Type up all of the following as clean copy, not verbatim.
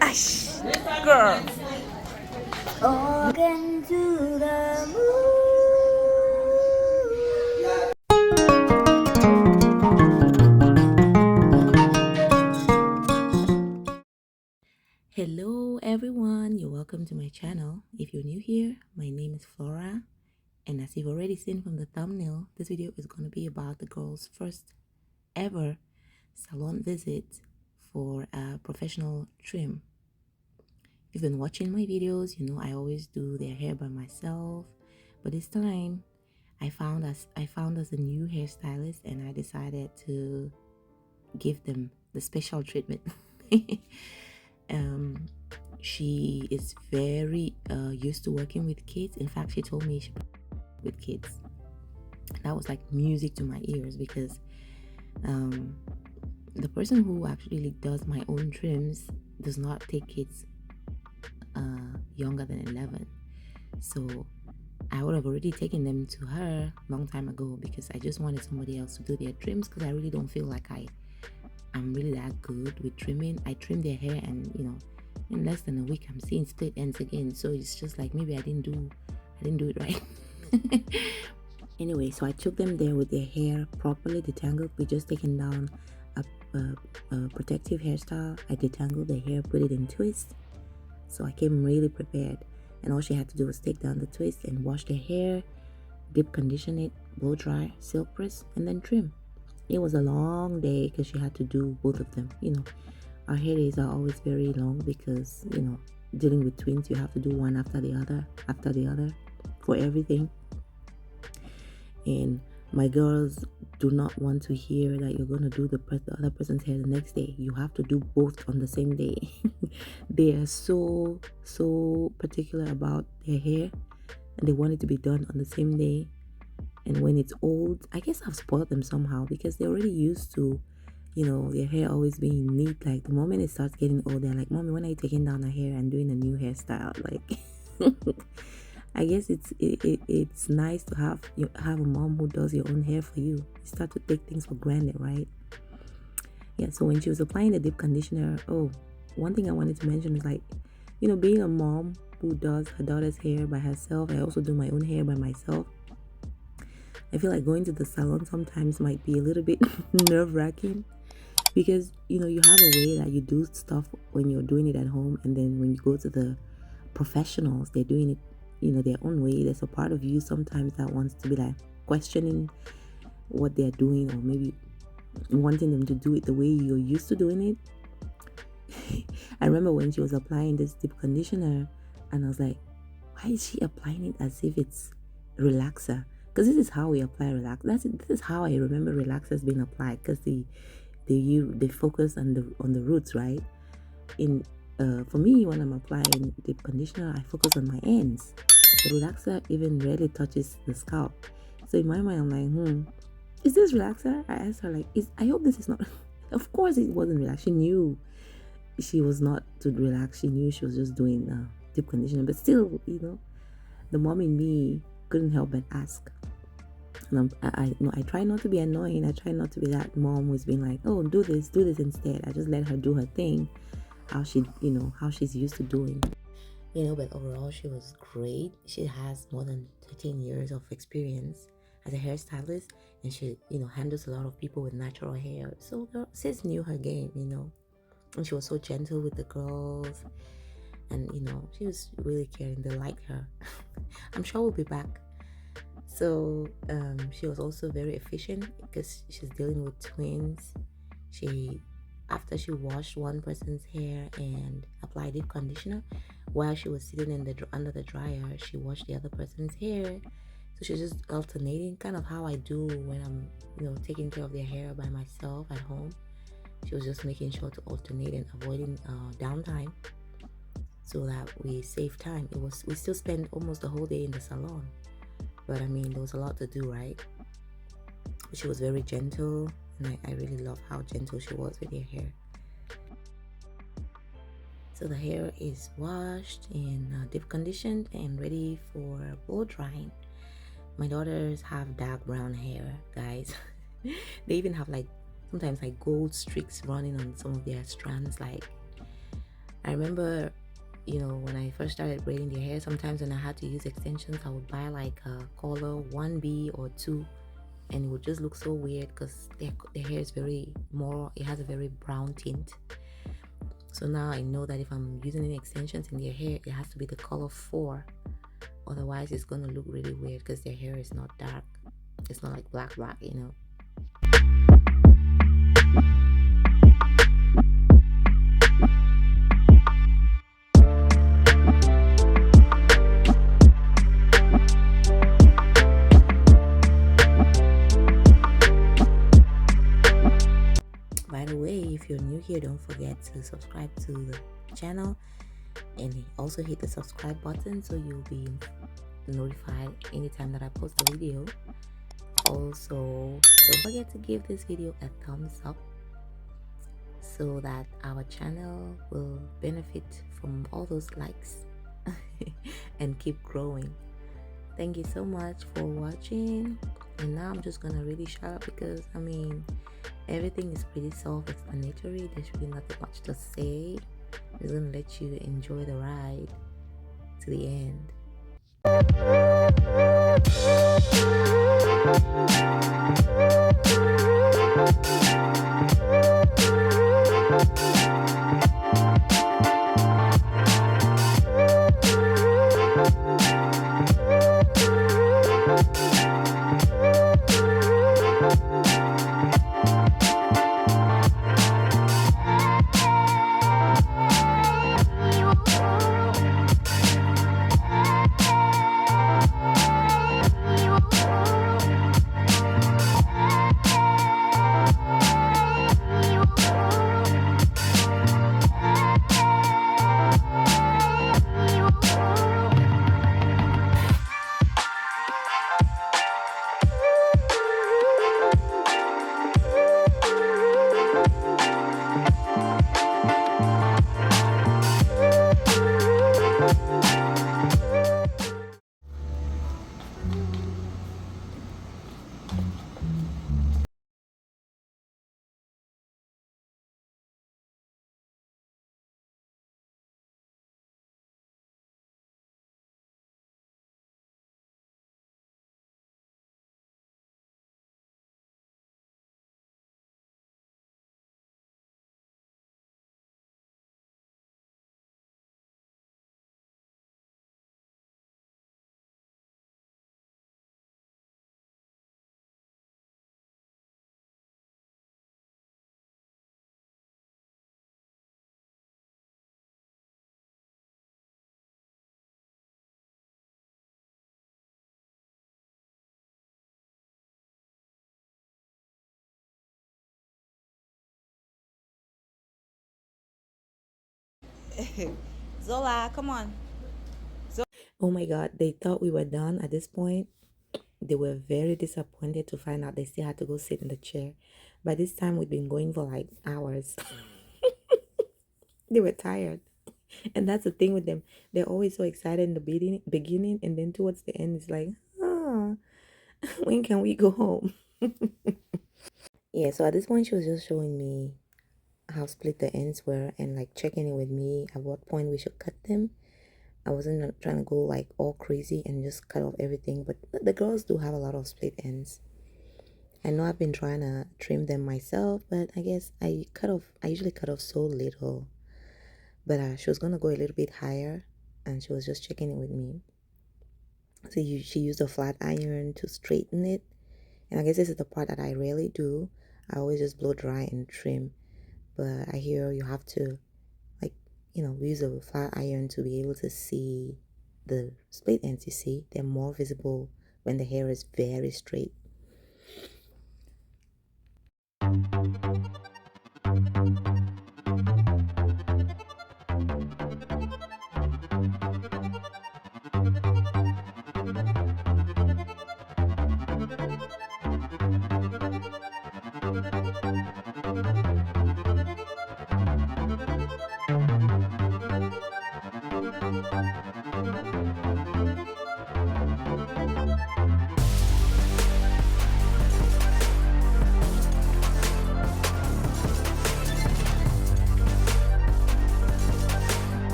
Ash, girl. Organ to the moon. Hello everyone, you're welcome to my channel. If you're new here, my name is Flora, and as you've already seen from the thumbnail, this video is going to be about the girl's first ever salon visit for a professional trim. If you've been watching my videos, you know I always do their hair by myself, but this time I found us a new hairstylist, and I decided to give them the special treatment. um she is very used to working with kids. In fact, she told me she with kids. That was like music to my ears because um the person who actually does my own trims does not take kids younger than 11. So I would have already taken them to her long time ago because I just wanted somebody else to do their trims, because I really don't feel like I'm really that good with trimming. I trim their hair and in less than a week I'm seeing split ends again. So it's just like maybe I didn't do it right. Anyway, so I took them there with their hair properly detangled. We just taken down a protective hairstyle. I detangled the hair, put it in twist. So I came really prepared, and all she had to do was take down the twist and wash their hair, deep condition it, blow dry, silk press, and then trim. It was a long day because she had to do both of them. Our hair days are always very long because dealing with twins, you have to do one after the other for everything. And my girls do not want to hear that you're going to do the other person's hair the next day. You have to do both on the same day. They are so particular about their hair, and they want it to be done on the same day. And when it's old, I guess I've spoiled them somehow because they're already used to their hair always being neat. Like the moment it starts getting old, they're like, "Mommy, when are you taking down her hair and doing a new hairstyle?" Like I guess it's nice to have a mom who does your own hair for you. You start to take things for granted, right? Yeah. So when she was applying the deep conditioner, one thing I wanted to mention is like, being a mom who does her daughter's hair by herself, I also do my own hair by myself. I feel like going to the salon sometimes might be a little bit nerve-wracking because you have a way that you do stuff when you're doing it at home, and then when you go to the professionals, they're doing it their own way. There's a part of you sometimes that wants to be like questioning what they're doing, or maybe wanting them to do it the way you're used to doing it. I remember when she was applying this deep conditioner, and I was like, why is she applying it as if it's relaxer? Because this is how we apply relax. This is how I remember relaxers being applied, because they focus on the roots, right? For me, when I'm applying deep conditioner, I focus on my ends. The relaxer even rarely touches the scalp. So in my mind, I'm like, is this relaxer? I asked her, like, I hope this is not. Of course, it wasn't relaxed. She knew she was not to relax. She knew she was just doing deep conditioner. But still, the mom in me couldn't help but ask. And I try not to be annoying. I try not to be that mom who's been like, oh, do this instead. I just let her do her thing, how she's used to doing. But overall, she was great. She has more than 13 years of experience as a hairstylist, and she handles a lot of people with natural hair. So sis knew her game, and she was so gentle with the girls, and she was really caring. They liked her. I'm sure we'll be back. So she was also very efficient because she's dealing with twins. After she washed one person's hair and applied deep conditioner, while she was sitting under the dryer, she washed the other person's hair. So she's just alternating, kind of how I do when I'm taking care of their hair by myself at home. She was just making sure to alternate and avoiding downtime so that we save time. We still spend almost the whole day in the salon, but I mean, there was a lot to do, right? She was very gentle, and I really love how gentle she was with her hair. So the hair is washed and deep conditioned and ready for blow drying. My daughters have dark brown hair, guys. They even have sometimes gold streaks running on some of their strands. I remember, when I first started braiding their hair, sometimes when I had to use extensions, I would buy like a color 1B or 2, and it would just look so weird because their hair is it has a very brown tint. So now I know that if I'm using any extensions in their hair, it has to be the color 4. Otherwise, it's going to look really weird because their hair is not dark. It's not like black, By the way, if you're new here, don't forget to subscribe to the channel and also hit the subscribe button so you'll be notified anytime that I post a video. Also, don't forget to give this video a thumbs up so that our channel will benefit from all those likes and keep growing. Thank you so much for watching, and now I'm just gonna really shut up because everything is pretty self-explanatory. There's really nothing much to say. I'm just gonna let you enjoy the ride to the end. Zola, come on. Oh my god, they thought we were done at this point. They were very disappointed to find out they still had to go sit in the chair. By this time, we'd been going for like hours. They were tired. And that's the thing with them. They're always so excited in the beginning, and then towards the end, it's like, when can we go home? Yeah, so at this point, she was just showing me how split the ends were and like checking in with me at what point we should cut them. I wasn't trying to go like all crazy and just cut off everything, but the girls do have a lot of split ends. I know I've been trying to trim them myself, but I guess I usually cut off so little. But she was gonna go a little bit higher, and she was just checking it with me. So she used a flat iron to straighten it, and I guess this is the part that I rarely do. I always just blow dry and trim, but I hear you have to use a flat iron to be able to see the split ends. You see, they're more visible when the hair is very straight.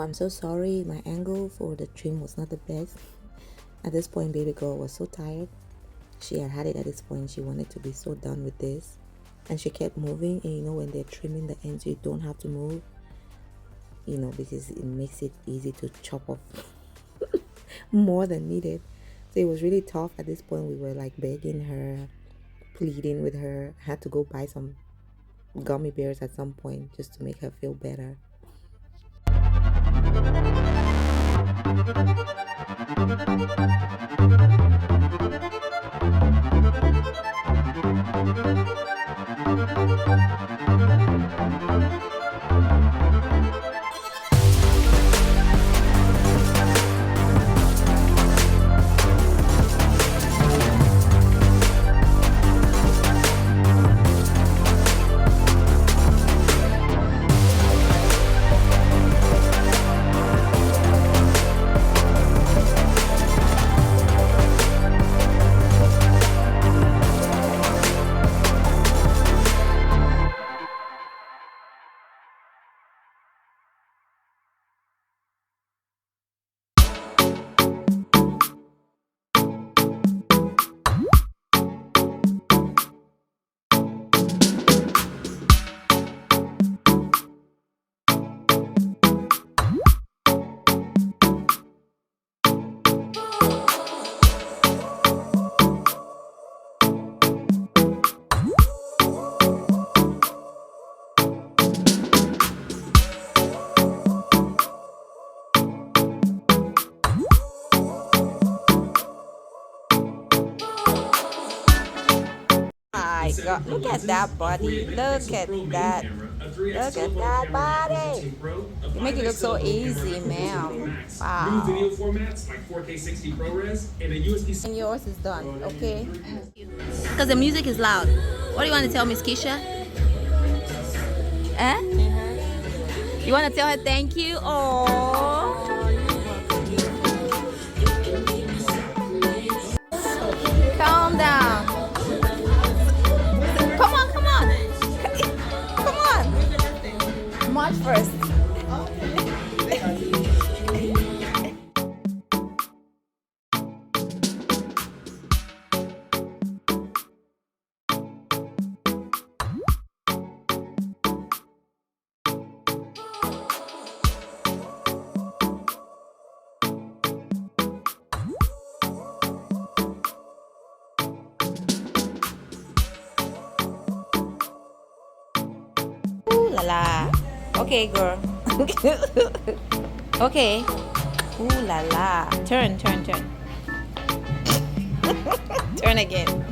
I'm so sorry. My angle for the trim was not the best. At this point, baby girl was so tired. She had it at this point. She wanted to be so done with this. And she kept moving. And you know, when they're trimming the ends, you don't have to move. You know, because it makes it easy to chop off more than needed. So it was really tough. At this point, we were like begging her, pleading with her. I had to go buy some gummy bears at some point just to make her feel better. My God, look at that body. Look at that. Look at that body. You make it look so easy, ma'am. Wow. New video formats like 4K 60 ProRes and a USB. And yours is done, okay? Because the music is loud. What do you want to tell Miss Keisha? Eh? You want to tell her thank you? Oh. Calm down. Come on, come on. Come on. March first. Ooh la la. Okay, girl. Okay. Ooh la la. Turn, turn, turn. Turn again.